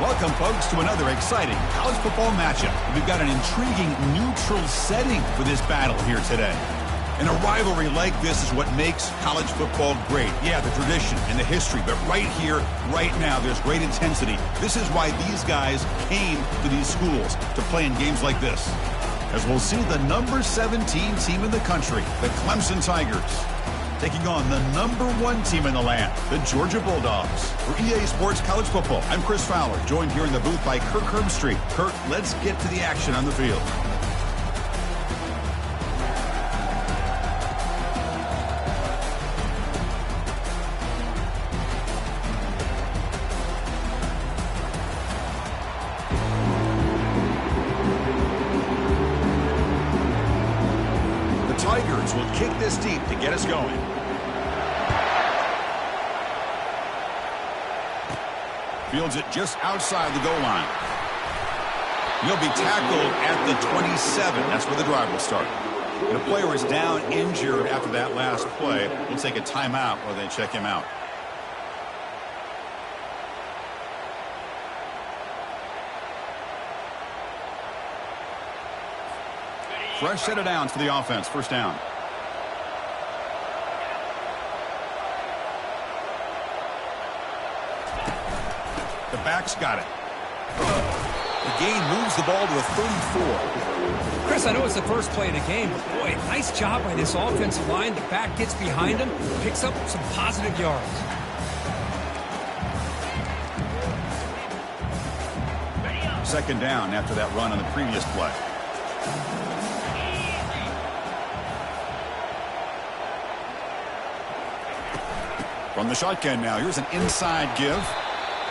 Welcome, folks, to another exciting college football matchup. We've got an intriguing neutral setting for this battle here today. And a rivalry like this is what makes college football great. Yeah, the tradition and the history, but right here, right now, there's great intensity. This is why these guys came to these schools to play in games like this. As we'll see the number 17 team in the country, the Clemson Tigers, taking on the number 1 team in the land, the Georgia Bulldogs. For EA Sports College Football, I'm Chris Fowler, joined here in the booth by Kirk Herbstreit. Kirk, let's get to the action on the field. The Tigers will kick this deep to get us going. Fields it just outside the goal line. He'll be tackled at the 27. That's where the drive will start. And the player is down injured after that last play. We'll take a timeout while they check him out. Fresh set of downs for the offense. First down. The back's got it. The gain moves the ball to the 34. Chris, I know it's the first play of the game, but boy, nice job by this offensive line. The back gets behind him, picks up some positive yards. Second down after that run on the previous play. From the shotgun now, here's an inside give.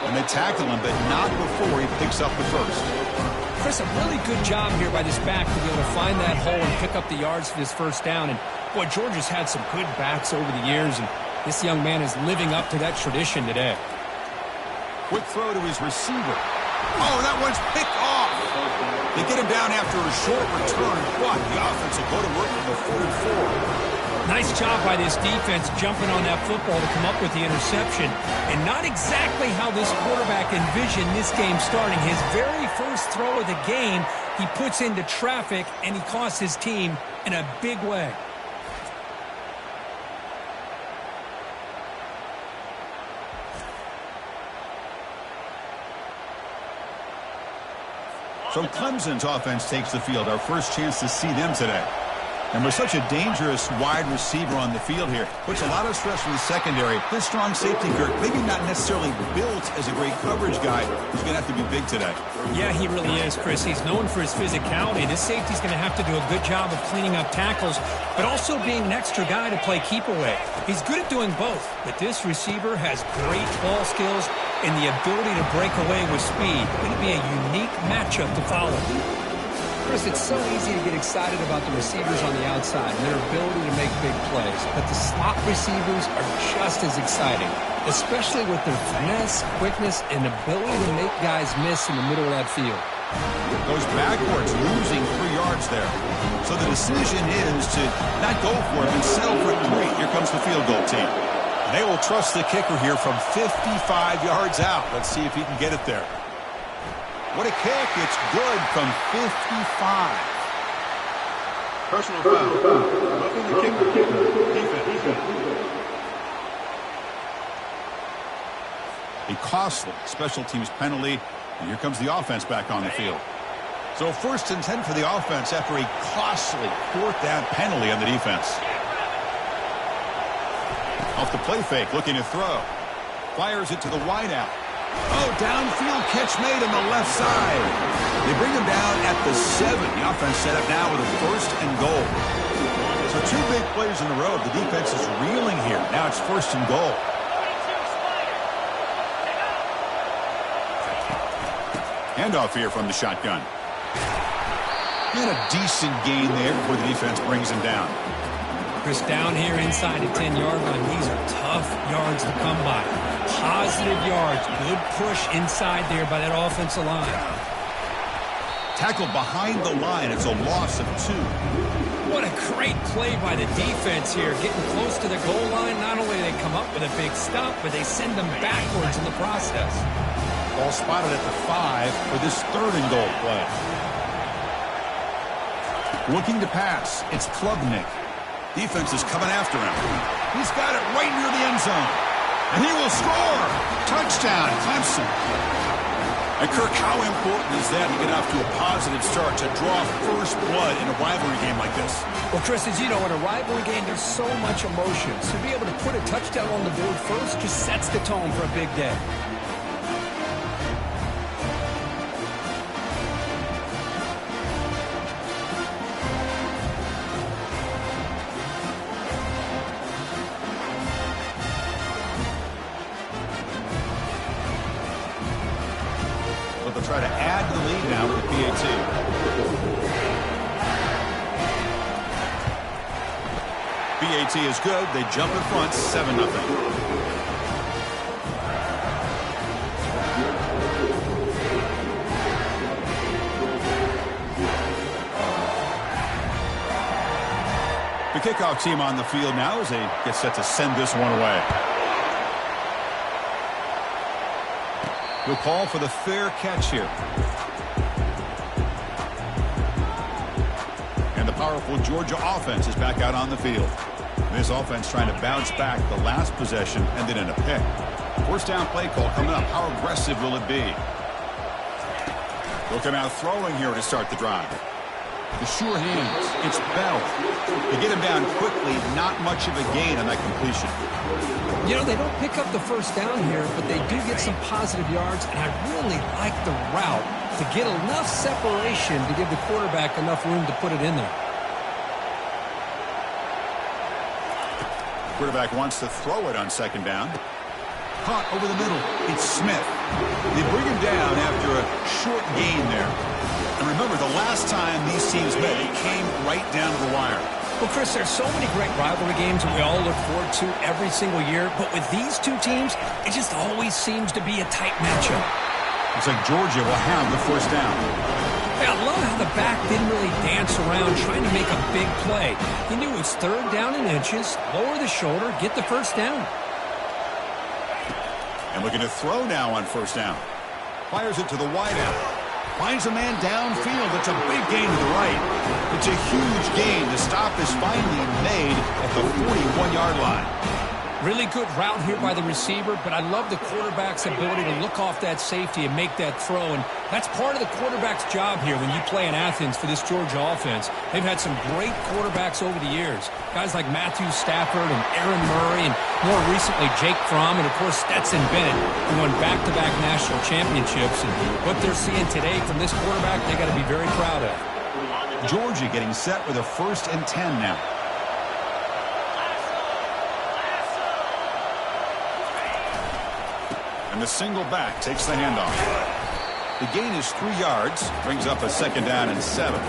And they tackle him, but not before he picks up the first. Chris, a really good job here by this back to be able to find that hole and pick up the yards for this first down. And, boy, Georgia's had some good backs over the years, and this young man is living up to that tradition today. Quick throw to his receiver. Oh, that one's picked off. They get him down after a short return, but the offense will go to work for the 44. Nice job by this defense jumping on that football to come up with the interception. And not exactly how this quarterback envisioned this game starting. His very first throw of the game, he puts into traffic, and he costs his team in a big way. So Clemson's offense takes the field. Our first chance to see them today. And with such a dangerous wide receiver on the field here, puts a lot of stress on the secondary. This strong safety, Kirk, maybe not necessarily built as a great coverage guy. He's going to have to be big today. Yeah, he really is, Chris. He's known for his physicality. This safety's going to have to do a good job of cleaning up tackles, but also being an extra guy to play keep away. He's good at doing both, but this receiver has great ball skills and the ability to break away with speed. It's going to be a unique matchup to follow. Chris, it's so easy to get excited about the receivers on the outside and their ability to make big plays, but the slot receivers are just as exciting, especially with their finesse, quickness, and ability to make guys miss in the middle of that field. Goes backwards, losing 3 yards there. So the decision is to not go for it and settle for 3. Here comes the field goal team. And they will trust the kicker here from 55 yards out. Let's see if he can get it there. What a kick. It's good from 55. Personal foul. Roughing the kicker. Defense. A costly special teams penalty. And here comes the offense back on the field. So 1st and 10 for the offense after a costly 4th down penalty on the defense. Off the play fake, looking to throw. Fires it to the wideout. Oh, downfield catch made on the left side. They bring him down at the 7. The offense set up now with a 1st and goal. So 2 big plays in a row. The defense is reeling here. Now it's 1st and goal. Handoff here from the shotgun. And a decent gain there before the defense brings him down. Chris, down here inside the 10-yard line, these are tough yards to come by. Positive yards, good push inside there by that offensive line. Tackled behind the line. It's a loss of 2. What a great play by the defense here. Getting close to the goal line, not only do they come up with a big stop, but they send them backwards in the process. Ball spotted at the 5 for this 3rd and goal play. Looking to pass. It's Klubnik. Defense is coming after him. He's got it right near the end zone. And he will score. Touchdown, Clemson. And Kirk, how important is that to get off to a positive start, to draw first blood in a rivalry game like this? Well, Chris, as you know, in a rivalry game, there's so much emotion. So to be able to put a touchdown on the board first just sets the tone for a big day. They'll try to add to the lead now with the PAT. PAT is good. They jump in front, 7-0. The kickoff team on the field now as they get set to send this one away. He'll call for the fair catch here. And the powerful Georgia offense is back out on the field. This offense trying to bounce back the last possession and then in a pick. First down play call coming up. How aggressive will it be? They'll come out throwing here to start the drive. The sure hands. It's Bell. They get him down quickly. Not much of a gain on that completion. You know, they don't pick up the first down here, but they do get some positive yards, and I really like the route to get enough separation to give the quarterback enough room to put it in there. Quarterback wants to throw it on second down. Caught over the middle. It's Smith. They bring him down after a short gain there. And remember, the last time these teams met, it came right down to the wire. Well, Chris, there's so many great rivalry games that we all look forward to every single year. But with these two teams, it just always seems to be a tight matchup. Looks like Georgia will have the first down. Hey, I love how the back didn't really dance around trying to make a big play. He knew it was 3rd down in inches, lower the shoulder, get the first down. And looking to throw now on first down. Fires it to the wideout. Finds a man downfield. It's a big gain to the right. It's a huge gain. The stop is finally made at the 41-yard line. Really good route here by the receiver, but I love the quarterback's ability to look off that safety and make that throw. And that's part of the quarterback's job here when you play in Athens for this Georgia offense. They've had some great quarterbacks over the years. Guys like Matthew Stafford and Aaron Murray, and more recently Jake Fromm, and of course Stetson Bennett, who won back-to-back national championships. And what they're seeing today from this quarterback, they got to be very proud of. Georgia getting set with a 1st and 10 now. And the single back takes the handoff. The gain is 3 yards, brings up a 2nd down and 7.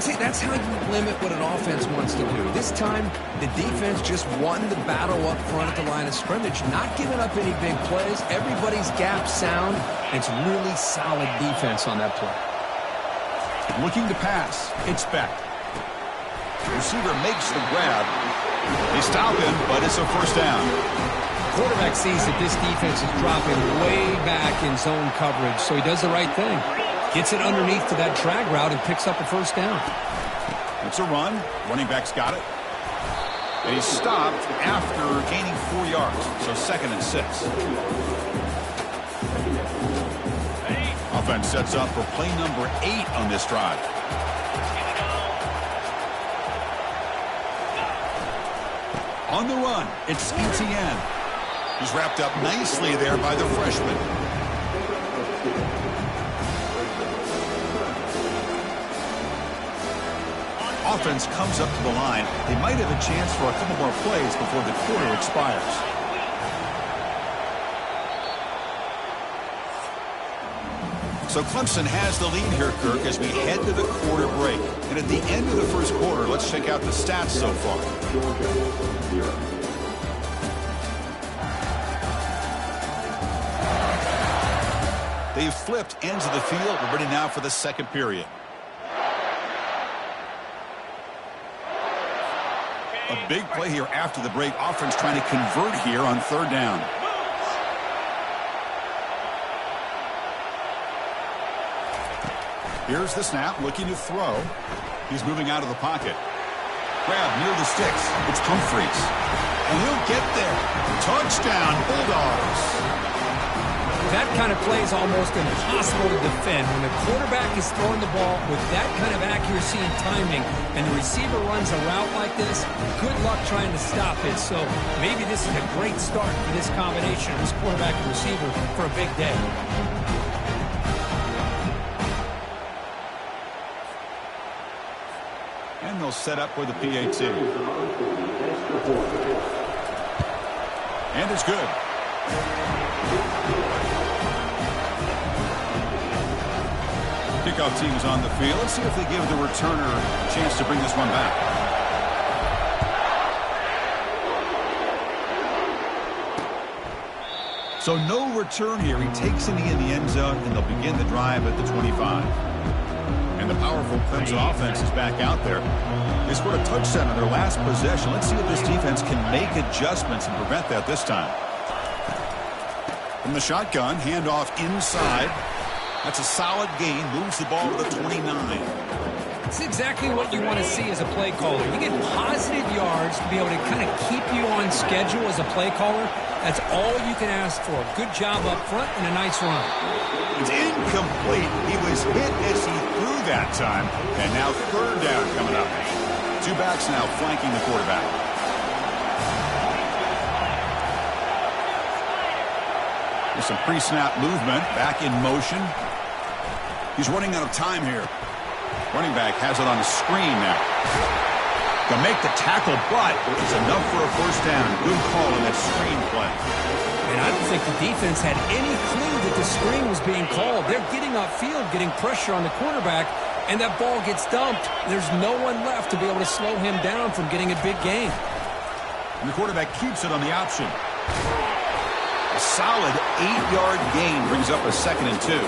See, that's how you limit what an offense wants to do. This time, the defense just won the battle up front at the line of scrimmage, not giving up any big plays. Everybody's gap sound. It's really solid defense on that play. Looking to pass. It's Beck. The receiver makes the grab. They stop him, but it's a first down. Quarterback sees that this defense is dropping way back in zone coverage, so he does the right thing. Gets it underneath to that drag route and picks up a first down. It's a run. Running back's got it. And he's stopped after gaining 4 yards, so 2nd and 6. Offense sets up for play number 8 on this drive. On the run, it's Etienne. He's wrapped up nicely there by the freshman. Offense comes up to the line. They might have a chance for a couple more plays before the quarter expires. So Clemson has the lead here, Kirk, as we head to the quarter break. And at the end of the first quarter, let's check out the stats so far. They've flipped ends of the field. We're ready now for the second period. A big play here after the break. Offense trying to convert here on 3rd down. Here's the snap, looking to throw. He's moving out of the pocket. Grab near the sticks. It's Humphries. And he'll get there. Touchdown, Bulldogs. That kind of play is almost impossible to defend. When the quarterback is throwing the ball with that kind of accuracy and timing, and the receiver runs a route like this, good luck trying to stop it. So maybe this is a great start for this combination of this quarterback and receiver for a big day. And they'll set up for the PAT. And it's good. Kickoff team is on the field. Let's see if they give the returner a chance to bring this one back. So no return here. He takes it in the end zone, and they'll begin the drive at the 25. And the powerful Clemson offense is back out there. They scored a touchdown on their last possession. Let's see if this defense can make adjustments and prevent that this time. From the shotgun, handoff inside. That's a solid gain. Moves the ball to the 29. It's exactly what you want to see as a play caller. You get positive yards to be able to kind of keep you on schedule as a play caller. That's all you can ask for. Good job up front and a nice run. It's incomplete. He was hit as he threw that time. And now third down coming up. Two backs now flanking the quarterback. There's some pre-snap movement. Back in motion. He's running out of time here. Running back has it on the screen now. To make the tackle, but it's enough for a first down. Good call on that screen play. And I don't think the defense had any clue that the screen was being called. They're getting upfield, getting pressure on the quarterback, and that ball gets dumped. There's no one left to be able to slow him down from getting a big gain. And the quarterback keeps it on the option. A solid 8-yard gain brings up a 2nd and 2.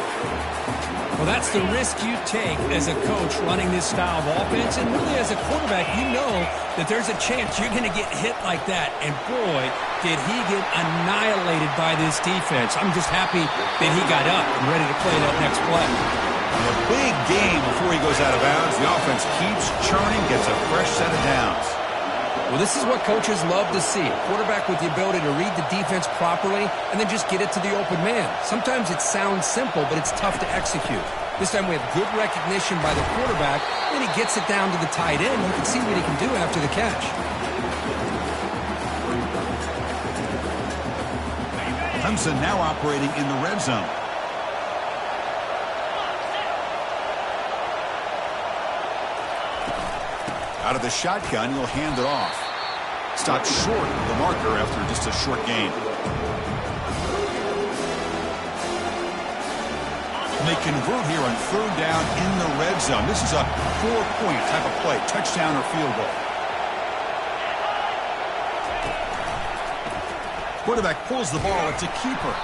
Well, that's the risk you take as a coach running this style of offense. And really, as a quarterback, you know that there's a chance you're going to get hit like that. And, boy, did he get annihilated by this defense. I'm just happy that he got up and ready to play that next play. A big game before he goes out of bounds. The offense keeps churning, gets a fresh set of downs. Well, this is what coaches love to see. A quarterback with the ability to read the defense properly and then just get it to the open man. Sometimes it sounds simple, but it's tough to execute. This time we have good recognition by the quarterback, and he gets it down to the tight end. You can see what he can do after the catch. Clemson now operating in the red zone. Out of the shotgun, he'll hand it off. Stopped short of the marker after just a short gain. And they convert here on third down in the red zone. This is a 4-point type of play, touchdown or field goal. Quarterback pulls the ball. It's a keeper.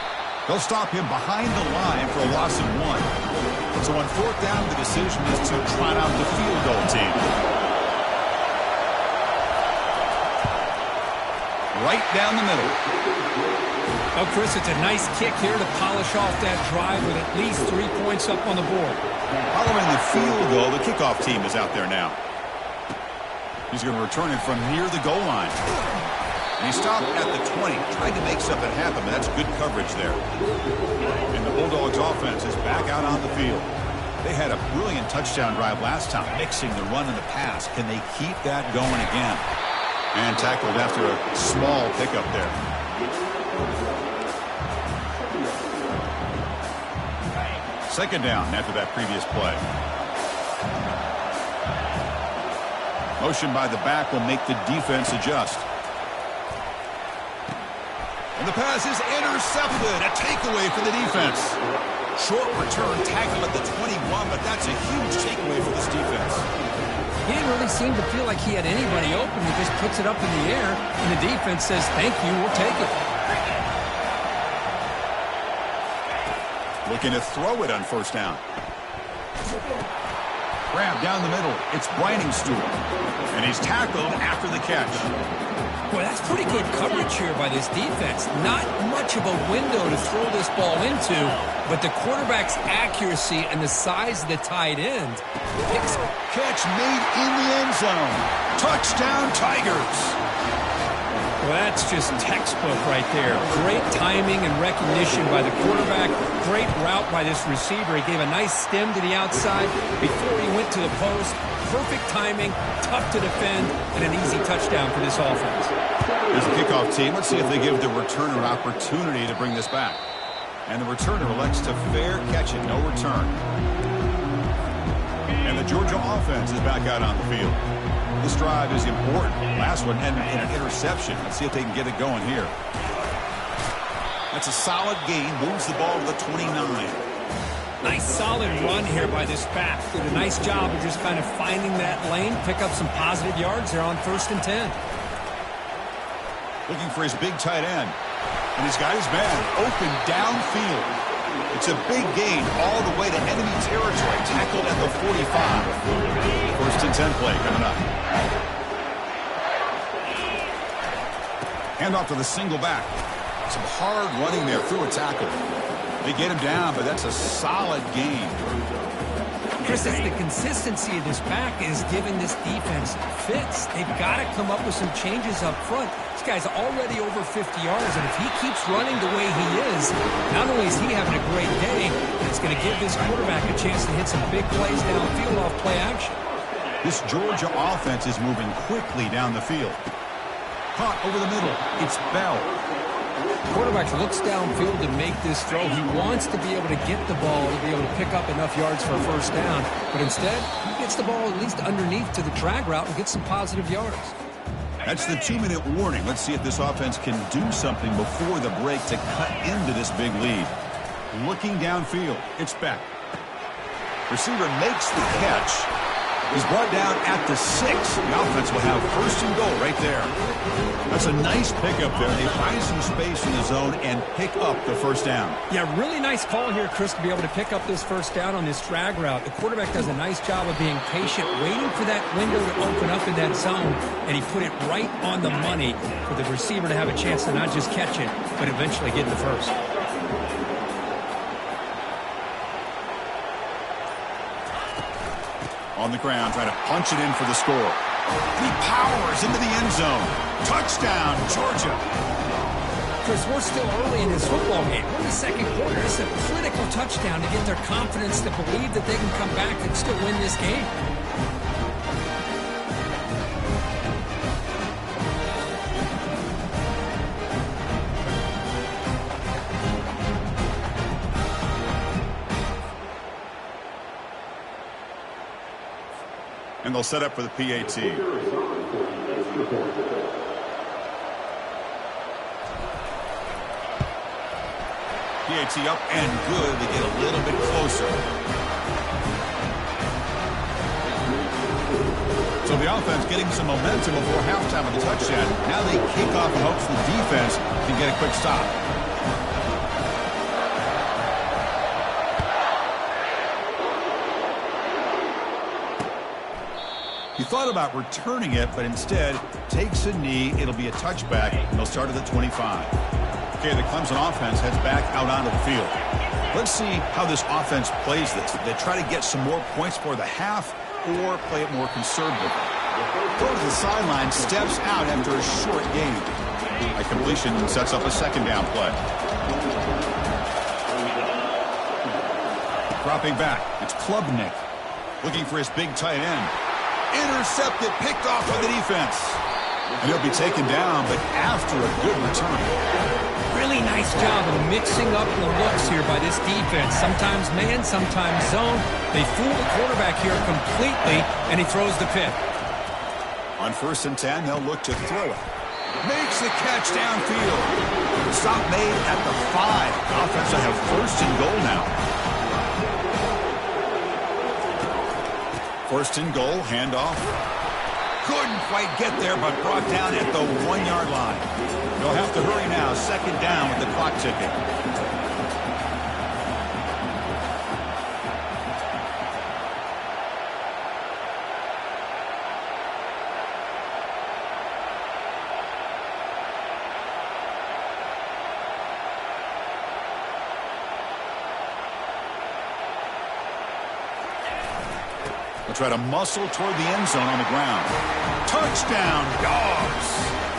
They'll stop him behind the line for a loss of 1. So on fourth down, the decision is to trot out the field goal team. Right down the middle. Well, Chris, it's a nice kick here to polish off that drive with at least 3 points up on the board. Following the field goal, the kickoff team is out there now. He's going to return it from near the goal line. And he stopped at the 20, trying to make something happen, but that's good coverage there. And the Bulldogs offense is back out on the field. They had a brilliant touchdown drive last time, mixing the run and the pass. Can they keep that going again? And tackled after a small pickup there. Second down after that previous play. Motion by the back will make the defense adjust. And the pass is intercepted. A takeaway for the defense. Short return tackle at the 21, but that's a huge takeaway for this defense. He didn't really seem to feel like he had anybody open. He just puts it up in the air, and the defense says, thank you, we'll take it. Looking to throw it on first down. Grab down the middle. It's Briningstool. And he's tackled after the catch. Boy, that's pretty good coverage here by this defense. Not much of a window to throw this ball into, but the quarterback's accuracy and the size of the tight end. Catch made in the end zone. Touchdown, Tigers. Well, that's just textbook right there. Great timing and recognition by the quarterback. Great route by this receiver. He gave a nice stem to the outside before he went to the post. Perfect timing, tough to defend, and an easy touchdown for this offense. Here's the kickoff team. Let's see if they give the returner an opportunity to bring this back. And the returner elects to fair catch it, no return. And the Georgia offense is back out on the field. This drive is important. Last one ended in an interception. Let's see if they can get it going here. That's a solid gain. Moves the ball to the 29. Nice solid run here by this back. Did a nice job of just kind of finding that lane, pick up some positive yards there on 1st and 10. Looking for his big tight end. And he's got his man open downfield. It's a big gain all the way to enemy territory. Tackled at the 45. 1st and 10 play coming up. Hand off to the single back. Some hard running there through a tackle. They get him down, but that's a solid gain. Chris, it's the consistency of this back is giving this defense fits. They've got to come up with some changes up front. This guy's already over 50 yards, and if he keeps running the way he is, not only is he having a great day, but it's going to give this quarterback a chance to hit some big plays downfield off play action. This Georgia offense is moving quickly down the field. Caught over the middle. It's Bell. Quarterback looks downfield to make this throw. He wants to be able to get the ball to be able to pick up enough yards for a 1st down. But instead, he gets the ball at least underneath to the drag route and gets some positive yards. That's the 2-minute warning. Let's see if this offense can do something before the break to cut into this big lead. Looking downfield. It's Beck. Receiver makes the catch. He's brought down at the 6. The offense will have 1st and goal right there. That's a nice pickup there. They find some space in the zone and pick up the 1st down. Yeah, really nice call here, Chris, to be able to pick up this 1st down on this drag route. The quarterback does a nice job of being patient, waiting for that window to open up in that zone, and he put it right on the money for the receiver to have a chance to not just catch it, but eventually get the 1st. On the ground, trying to punch it in for the score. And he powers into the end zone. Touchdown, Georgia. Chris, we're still early in this football game. We're in the 2nd quarter. It's a critical touchdown to get their confidence to believe that they can come back and still win this game. And they'll set up for the PAT. PAT up and good. They get a little bit closer. So the offense getting some momentum before halftime of the touchdown. Now they kick off in hopes the defense can get a quick stop. He thought about returning it, but instead takes a knee. It'll be a touchback, and they'll start at the 25. Okay, the Clemson offense heads back out onto the field. Let's see how this offense plays this. They try to get some more points for the half or play it more conservative. Goes to the sideline, steps out after a short gain. A completion sets up a 2nd down play. Dropping back, it's Klubnik. Looking for his big tight end. Intercepted, picked off by the defense. And he'll be taken down, but after a good return. Really nice job of mixing up the looks here by this defense. Sometimes man, sometimes zone. They fool the quarterback here completely, and he throws the pick. On 1st and 10, they'll look to throw it. Makes the catch downfield. Stop made at the 5. The offense will have 1st and goal now. 1st and goal, handoff. Couldn't quite get there, but brought down at the 1-yard line. They'll have to hurry now. 2nd down with the clock ticking. They'll try to muscle toward the end zone on the ground. Touchdown, Dogs!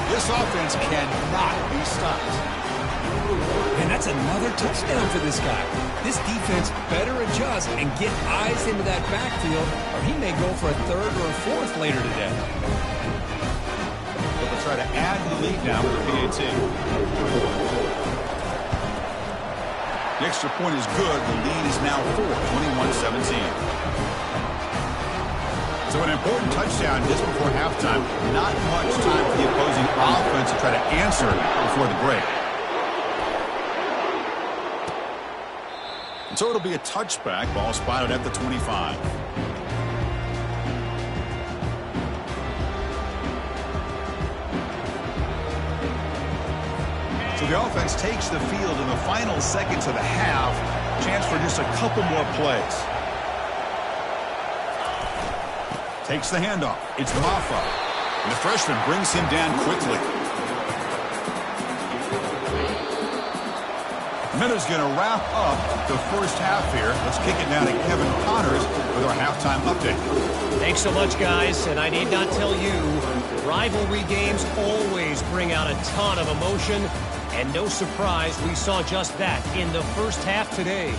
This offense cannot be stopped. And that's another touchdown for this guy. This defense better adjust and get eyes into that backfield, or he may go for a third or a fourth later today. But they'll try to add to the lead now with the PAT. The extra point is good. The lead is now 21-17. So an important touchdown just before halftime. Not much time for the opposing offense to try to answer before the break. And so it'll be a touchback. Ball spotted at the 25. So the offense takes the field in the final seconds of the half. Chance for just a couple more plays. Takes the handoff. It's Maffa. And the freshman brings him down quickly. Minuta's going to wrap up the first half here. Let's kick it down to Kevin Connors with our halftime update. Thanks so much, guys. And I need not tell you, rivalry games always bring out a ton of emotion. And no surprise, we saw just that in the first half today.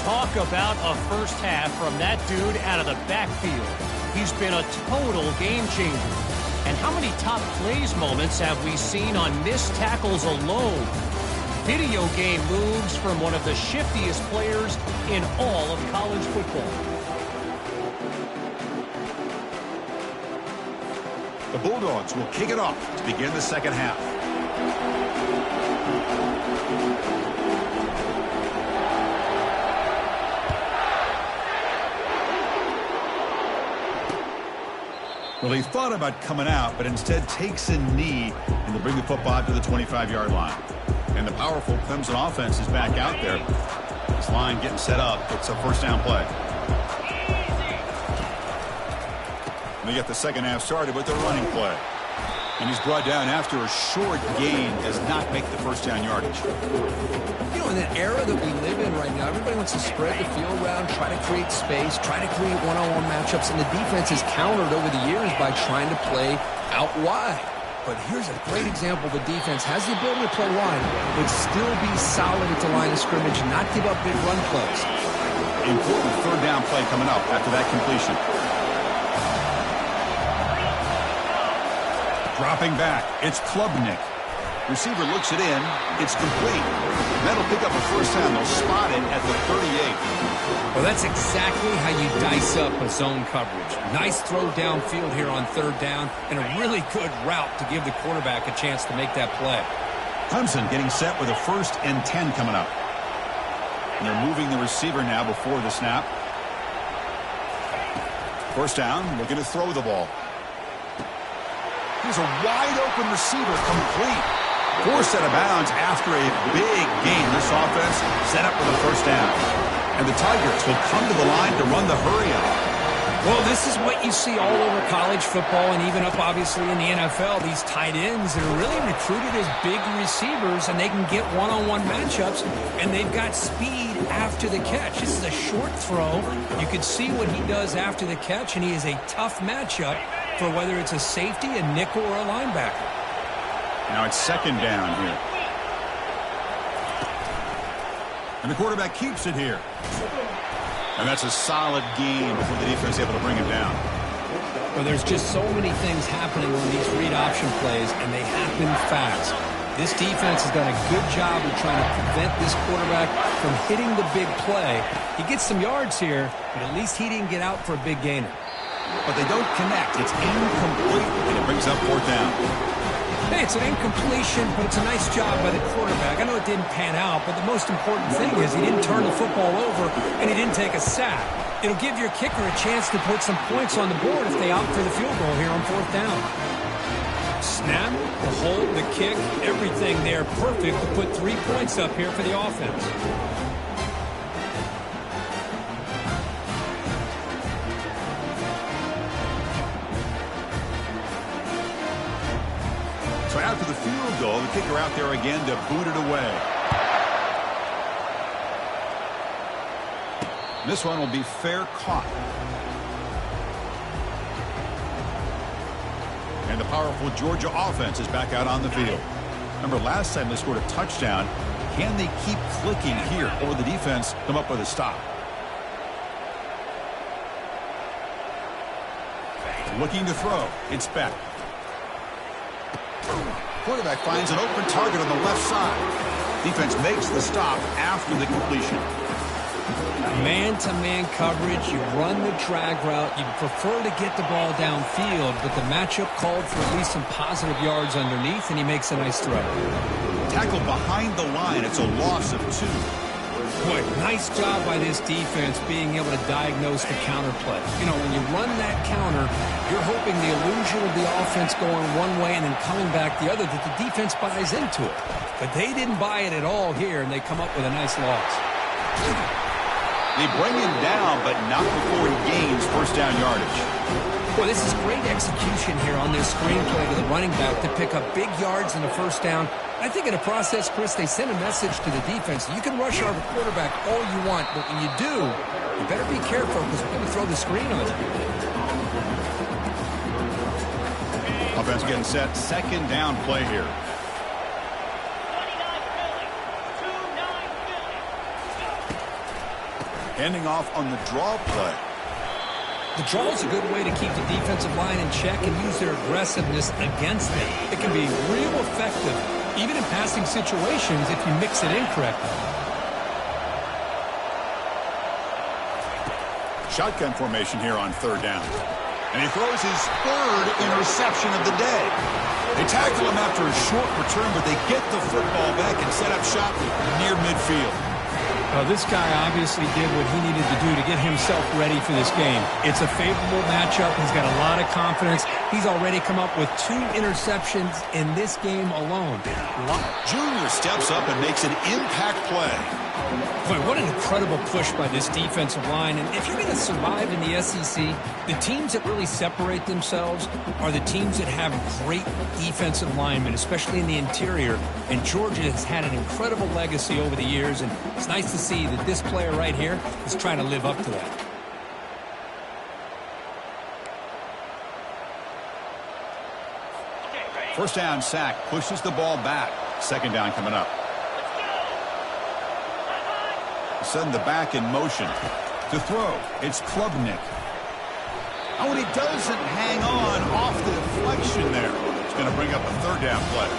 Talk about a first half from that dude out of the backfield. He's been a total game changer. And how many top plays moments have we seen on missed tackles alone? Video game moves from one of the shiftiest players in all of college football. The Bulldogs will kick it off to begin the second half. Well, he thought about coming out, but instead takes a knee, and they'll bring the football to the 25-yard line. And the powerful Clemson offense is back out there. This line getting set up. It's a first down play. And they get the second half started with their running play. And he's brought down after a short gain, does not make the first down yardage. You know, in the era that we live in right now, everybody wants to spread the field around, try to create space, try to create one-on-one matchups, and the defense has countered over the years by trying to play out wide. But here's a great example. The defense has the ability to play wide, but still be solid at the line of scrimmage, not give up big run plays. Important third down play coming up after that completion. Dropping back, it's Klubnik. Receiver looks it in. It's complete. That'll pick up a first down. They'll spot it at the 38. Well, that's exactly how you dice up a zone coverage. Nice throw downfield here on third down, and a really good route to give the quarterback a chance to make that play. Clemson getting set with a 1st and 10 coming up. And they're moving the receiver now before the snap. First down, looking to throw the ball. Here's a wide-open receiver, complete. Forced out of bounds after a big gain. This offense set up for the first down. And the Tigers will come to the line to run the hurry-up. Well, this is what you see all over college football and even up, obviously, in the NFL. These tight ends that are really recruited as big receivers, and they can get one-on-one matchups, and they've got speed after the catch. This is a short throw. You can see what he does after the catch, and he is a tough matchup for whether it's a safety, a nickel, or a linebacker. Now it's second down here. And the quarterback keeps it here. And that's a solid gain before the defense is able to bring him down. Well, there's just so many things happening on these read option plays, and they happen fast. This defense has done a good job of trying to prevent this quarterback from hitting the big play. He gets some yards here, but at least he didn't get out for a big gainer. But they don't connect. It's incomplete, and it brings up fourth down. Hey, it's an incompletion, but it's a nice job by the quarterback. I know it didn't pan out, but the most important thing is he didn't turn the football over, and he didn't take a sack. It'll give your kicker a chance to put some points on the board if they opt for the field goal here on fourth down. Snap, the hold, the kick, everything there perfect to put 3 points up here for the offense. So after the field goal, the kicker out there again to boot it away. This one will be fair caught. And the powerful Georgia offense is back out on the field. Remember, last time they scored a touchdown. Can they keep clicking here, or the defense come up with a stop? Looking to throw. It's back. Quarterback finds an open target on the left side. Defense makes the stop after the completion. Man-to-man coverage, you run the drag route. You prefer to get the ball downfield, but the matchup called for at least some positive yards underneath, and he makes a nice throw. Tackled behind the line. It's a loss of 2. Boy, nice job by this defense being able to diagnose the counter play. You know, when you run that counter, you're hoping the illusion of the offense going one way and then coming back the other, that the defense buys into it. But they didn't buy it at all here, and they come up with a nice loss. They bring him down, but not before he gains first down yardage. Well, this is great execution here on this screenplay to the running back to pick up big yards in the first down. I think in the process, Chris, they send a message to the defense. You can rush our quarterback all you want, but when you do, you better be careful because we're going to throw the screen on you. Offense getting set. Second down play here. Handing off on the draw play. The draw is a good way to keep the defensive line in check and use their aggressiveness against them. It can be real effective, even in passing situations, if you mix it in correctly. Shotgun formation here on third down. And he throws his third interception of the day. They tackle him after a short return, but they get the football back and set up shop near midfield. Well, this guy obviously did what he needed to do to get himself ready for this game. It's a favorable matchup. He's got a lot of confidence. He's already come up with 2 interceptions in this game alone. Junior steps up and makes an impact play. Boy, what an incredible push by this defensive line. And if you're going to survive in the SEC, the teams that really separate themselves are the teams that have great defensive linemen, especially in the interior. And Georgia has had an incredible legacy over the years, and it's nice to see that this player right here is trying to live up to that. First down sack pushes the ball back. Second down coming up. Send the back in motion. To throw, it's Klubnik. Oh, and he doesn't hang on off the deflection there. It's going to bring up a third down play.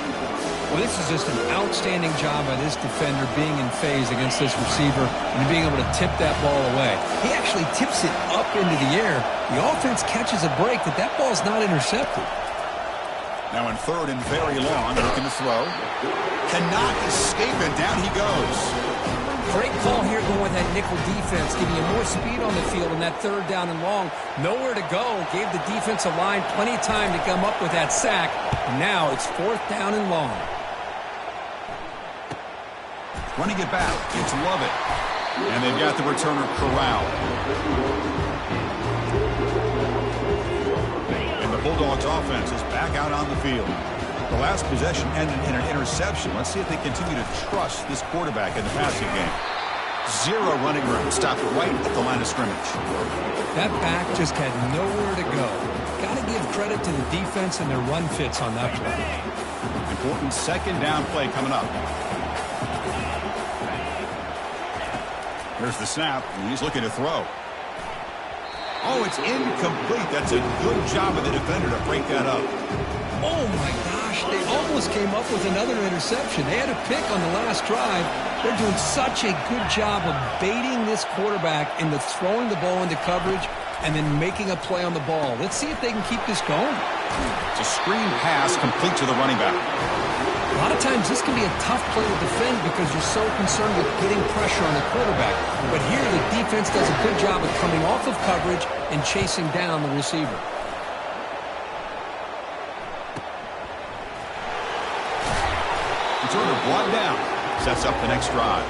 Well, this is just an outstanding job by this defender being in phase against this receiver and being able to tip that ball away. He actually tips it up into the air. The offense catches a break, but that ball's not intercepted. Now in third and very long, looking to throw. Cannot escape it. Down he goes. Great call here going with that nickel defense, giving you more speed on the field in that third down and long. Nowhere to go. Gave the defensive line plenty of time to come up with that sack. Now it's fourth down and long. Running it back. It's Lovett. And they've got the returner corralled. And the Bulldogs offense is back out on the field. The last possession ended in an interception. Let's see if they continue to trust this quarterback in the passing game. 0 running room. Stopped right at the line of scrimmage. That back just had nowhere to go. Got to give credit to the defense and their run fits on that play. Important second down play coming up. Here's the snap, and he's looking to throw. Oh, it's incomplete. That's a good job of the defender to break that up. Oh, my gosh. They almost came up with another interception. They had a pick on the last drive. They're doing such a good job of baiting this quarterback into throwing the ball into coverage and then making a play on the ball. Let's see if they can keep this going. It's a screen pass complete to the running back. A lot of times this can be a tough play to defend because you're so concerned with getting pressure on the quarterback. But here the defense does a good job of coming off of coverage and chasing down the receiver. Returner brought down. Sets up the next drive.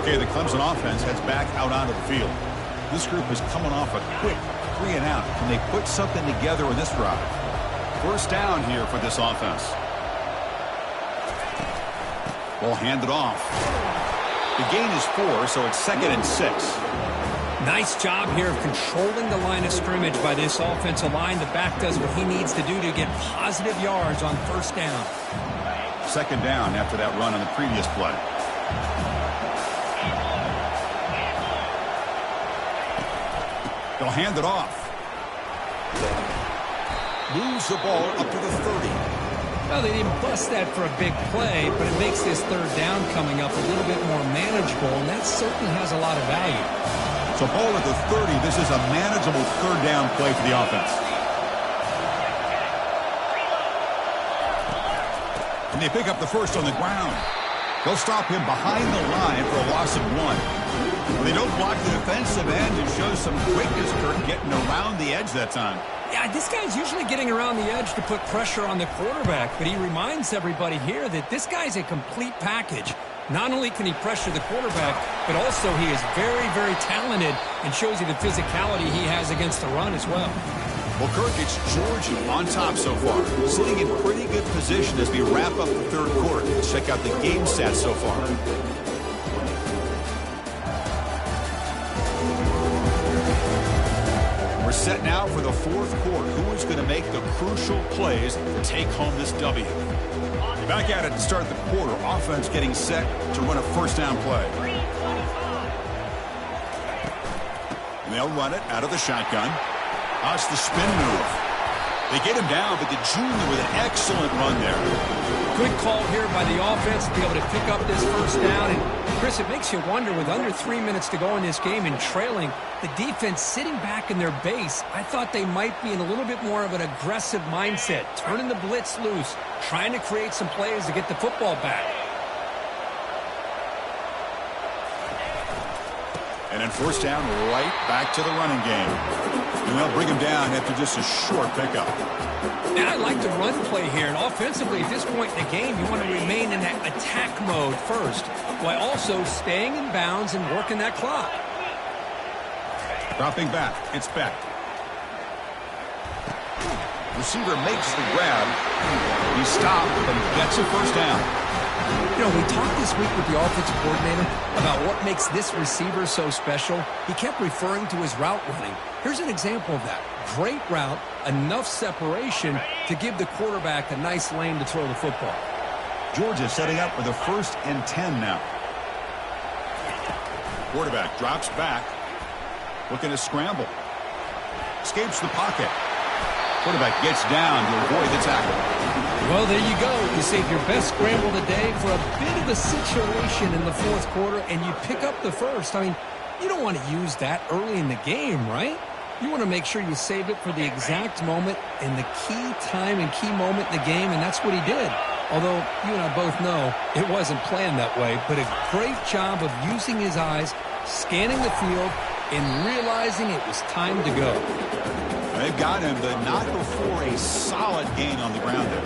Okay, the Clemson offense heads back out onto the field. This group is coming off a quick 3 and out. Can they put something together in this drive? First down here for this offense. Ball handed off. The gain is 4, so it's 2nd and 6. Nice job here of controlling the line of scrimmage by this offensive line. The back does what he needs to do to get positive yards on first down. Second down after that run on the previous play. They'll hand it off. Moves the ball up to the 30. Well, they didn't bust that for a big play, but it makes this third down coming up a little bit more manageable, and that certainly has a lot of value. So ball at the 30. This is a manageable third down play for the offense. And they pick up the first on the ground. They'll stop him behind the line for a loss of 1. Well, they don't block the defensive end and show some quickness, Kurt, getting around the edge that time. Yeah, this guy's usually getting around the edge to put pressure on the quarterback, but he reminds everybody here that this guy's a complete package. Not only can he pressure the quarterback, but also he is very, very talented and shows you the physicality he has against the run as well. Well, Kirk, it's Georgia on top so far, sitting in pretty good position as we wrap up the third quarter. Let's check out the game stats so far. We're set now for the fourth quarter. Who is going to make the crucial plays to take home this W? Back at it to start the quarter. Offense getting set to run a first down play. And they'll run it out of the shotgun. Oh, it's the spin move. They get him down, but the junior with an excellent run there. Good call here by the offense to be able to pick up this first down. And, Chris, it makes you wonder, with under 3 minutes to go in this game and trailing, the defense sitting back in their base, I thought they might be in a little bit more of an aggressive mindset, turning the blitz loose, trying to create some plays to get the football back. And then first down, right back to the running game. And they'll bring him down after just a short pickup. And I like the run play here. And offensively, at this point in the game, you want to remain in that attack mode first, while also staying in bounds and working that clock. Dropping back. It's Beck. Receiver makes the grab. He stopped and gets a first down. You know, we talked this week with the offensive coordinator about what makes this receiver so special. He kept referring to his route running. Here's an example of that. Great route, enough separation to give the quarterback a nice lane to throw the football. Georgia setting up for the 1st and 10 now. Quarterback drops back. Looking to scramble. Escapes the pocket. Quarterback gets down to avoid the tackle. Well, there you go. You save your best scramble today for a bit of a situation in the fourth quarter, and you pick up the first. I mean, you don't want to use that early in the game, right? You want to make sure you save it for the exact moment and the key time and key moment in the game, and that's what he did. Although you and I both know it wasn't planned that way, but a great job of using his eyes, scanning the field, and realizing it was time to go. They've got him, but not before a solid gain on the ground there.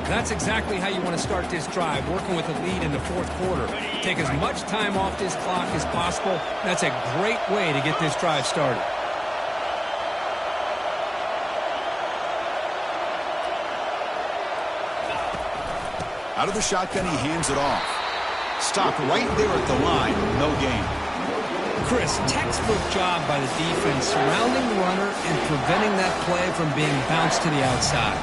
That's exactly how you want to start this drive, working with a lead in the fourth quarter. Take as much time off this clock as possible. That's a great way to get this drive started. Out of the shotgun, he hands it off. Stopped right there at the line. No gain. Chris, textbook job by the defense surrounding the runner and preventing that play from being bounced to the outside.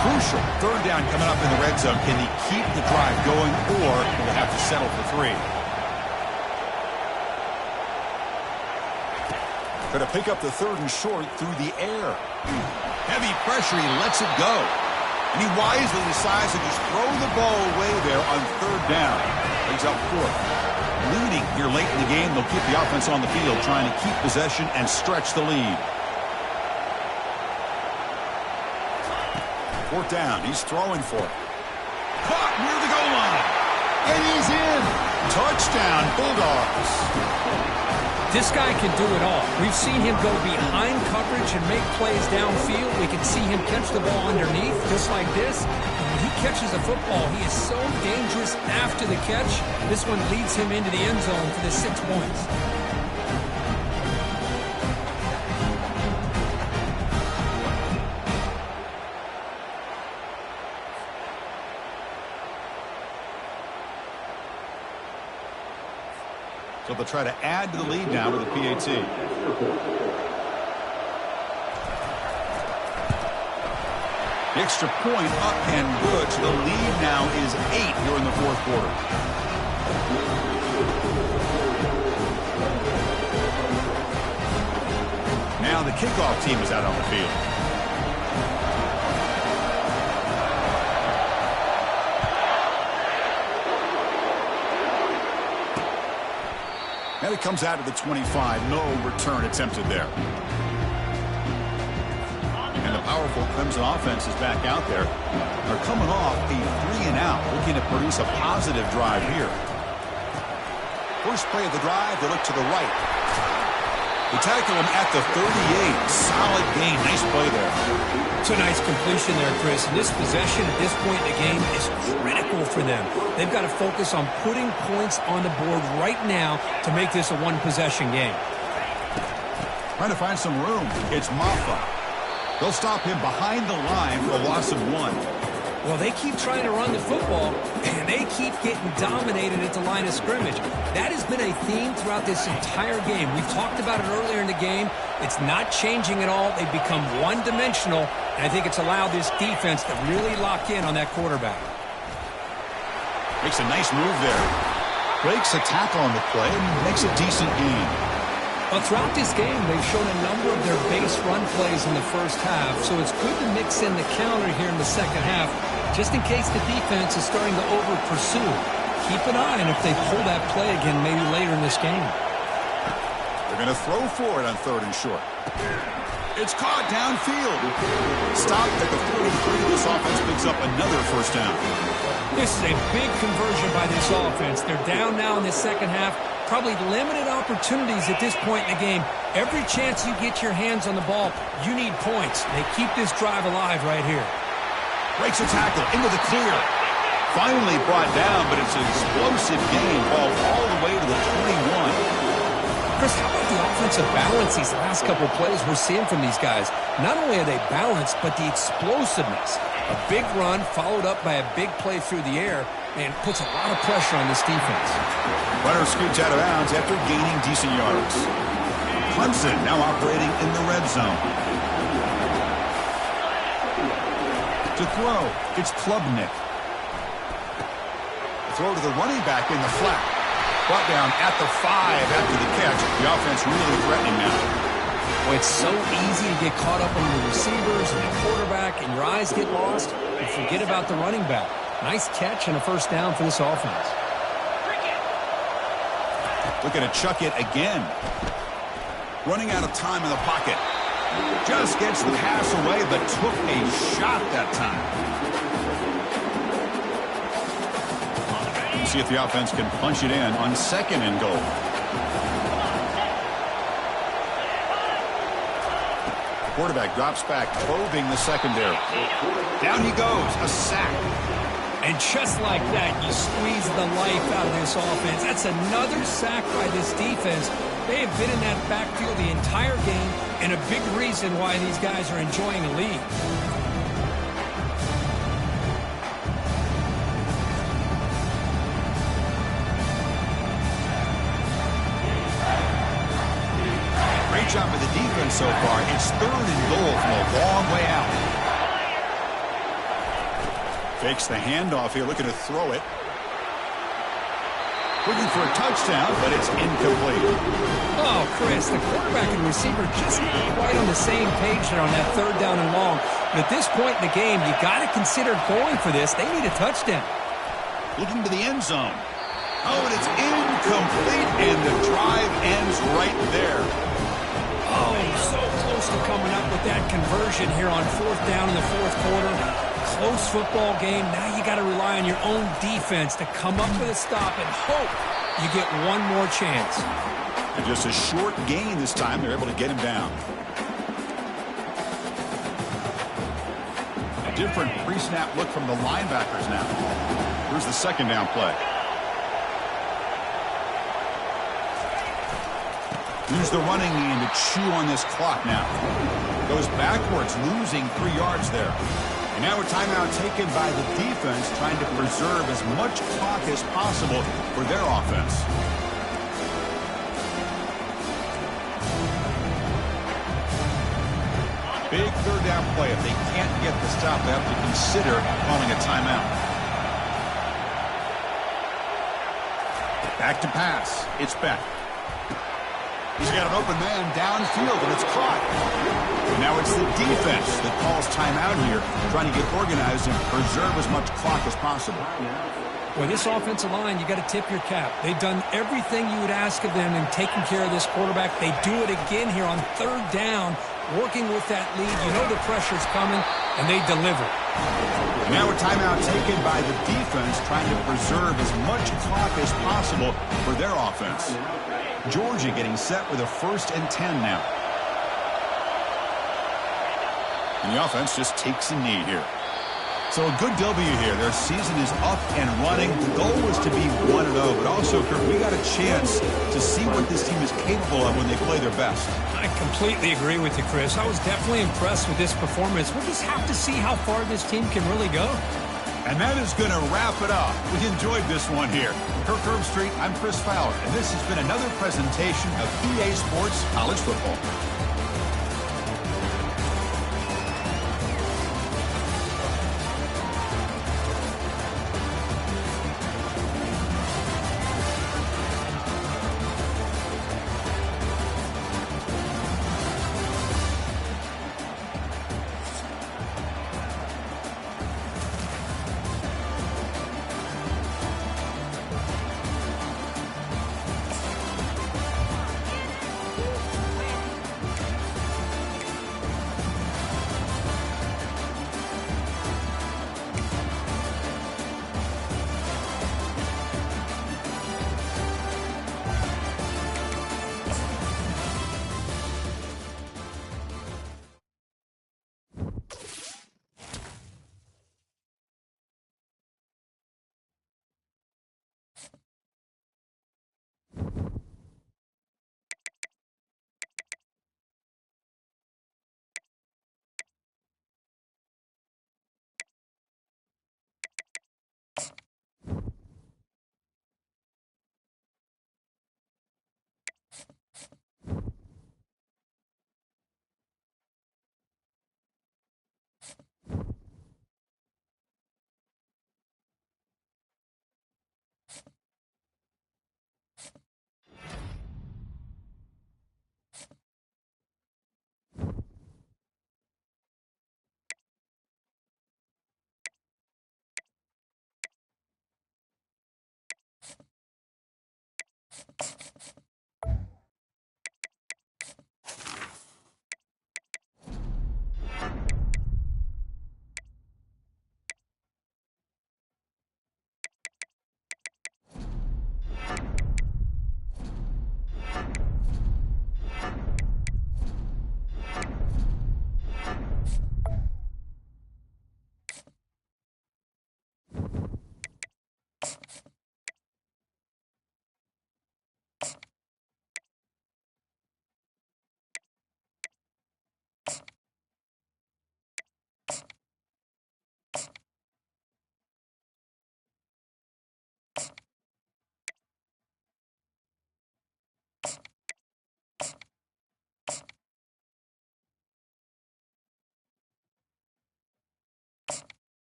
Crucial. Third down coming up in the red zone. Can he keep the drive going, or will they have to settle for 3? Going to pick up the 3rd and short through the air. Heavy pressure. He lets it go. And he wisely decides to just throw the ball away there on 3rd down. Brings up 4th. Leading here late in the game. They'll keep the offense on the field, trying to keep possession and stretch the lead. 4th down. He's throwing for it. Caught near the goal line. And he's in. Touchdown, Bulldogs. This guy can do it all. We've seen him go behind coverage and make plays downfield. We can see him catch the ball underneath, just like this. And when he catches a football, he is so dangerous after the catch. This one leads him into the end zone for the 6 points. So they'll try to add to the lead now with a PAT. The extra point up and good. So the lead now is 8 here in the fourth quarter. Now the kickoff team is out on the field. And it comes out to the 25. No return attempted there. And the powerful Clemson offense is back out there. They're coming off a 3-and-out, looking to produce a positive drive here. First play of the drive, they look to the right. They tackle him at the 38. Solid gain. Nice play there. It's a nice completion there, Chris. And this possession at this point in the game is critical for them. They've got to focus on putting points on the board right now to make this a one-possession game. Trying to find some room. It's Maffa. They'll stop him behind the line for a loss of 1. Well, they keep trying to run the football, and they keep getting dominated at the line of scrimmage. That has been a theme throughout this entire game. We've talked about it earlier in the game. It's not changing at all. They've become one-dimensional, and I think it's allowed this defense to really lock in on that quarterback. Makes a nice move there. Breaks a tackle on the play and makes a decent gain. Well, throughout this game, they've shown a number of their base run plays in the first half, so it's good to mix in the counter here in the second half, just in case the defense is starting to over-pursue. Keep an eye on if they pull that play again maybe later in this game. They're going to throw for it on 3rd and short. It's caught downfield. Stopped at the 43. This offense picks up another first down. This is a big conversion by this offense. They're down now in the second half. Probably limited opportunities at this point in the game. Every chance you get your hands on the ball, you need points. They keep this drive alive right here. Breaks a tackle into the clear. Finally brought down, but it's an explosive gain. Ball all the way to the 21. Chris, how about the offensive balance these last couple of plays we're seeing from these guys? Not only are they balanced, but the explosiveness. A big run followed up by a big play through the air, and puts a lot of pressure on this defense. Runner scoots out of bounds after gaining decent yards. Clemson now operating in the red zone. To throw, it's Klubnik. Throw to the running back in the flat. Brought down at the 5 after the catch. The offense really threatening now. Well, it's so easy to get caught up on the receivers and the quarterback, and your eyes get lost. You forget about the running back. Nice catch and a first down for this offense. Looking to chuck it again. Running out of time in the pocket. Just gets the pass away, but took a shot that time. See if the offense can punch it in on 2nd and goal. The quarterback drops back, probing the secondary. Down he goes, a sack. And just like that, you squeeze the life out of this offense. That's another sack by this defense. They have been in that backfield the entire game, and a big reason why these guys are enjoying the lead. Great job by the defense so far. It's 3rd and goal from a long way out. Fakes the handoff here, looking to throw it. Looking for a touchdown, but it's incomplete. Oh, Chris, the quarterback and receiver just not quite on the same page there on that 3rd down and long. But at this point in the game, you got to consider going for this. They need a touchdown. Looking to the end zone. Oh, and it's incomplete, and the drive ends right there. Oh, so close to coming up with that conversion here on 4th down in the 4th quarter. Close football game. Now you got to rely on your own defense to come up with a stop and hope you get one more chance. And just a short gain this time. They're able to get him down. A different pre-snap look from the linebackers now. Here's the 2nd down play. Use the running game to chew on this clock now. Goes backwards, losing 3 yards there. And now a timeout taken by the defense, trying to preserve as much clock as possible for their offense. Big third down play. If they can't get the stop, they have to consider calling a timeout. Back to pass. It's Beck. He's got an open man downfield, and it's caught. And now it's the defense that calls timeout here, trying to get organized and preserve as much clock as possible. Well, this offensive line, you got to tip your cap. They've done everything you would ask of them in taking care of this quarterback. They do it again here on third down, working with that lead. You know the pressure's coming, and they deliver. And now a timeout taken by the defense, trying to preserve as much clock as possible for their offense. Georgia getting set with a 1st and 10 now. And the offense just takes a knee here. So a good W here. Their season is up and running. The goal was to be 1-0, but also, Kirk, we got a chance to see what this team is capable of when they play their best. I completely agree with you, Chris. I was definitely impressed with this performance. We'll just have to see how far this team can really go. And that is going to wrap it up. We enjoyed this one here. Kirk Herbstreit, I'm Chris Fowler, and this has been another presentation of EA Sports College Football.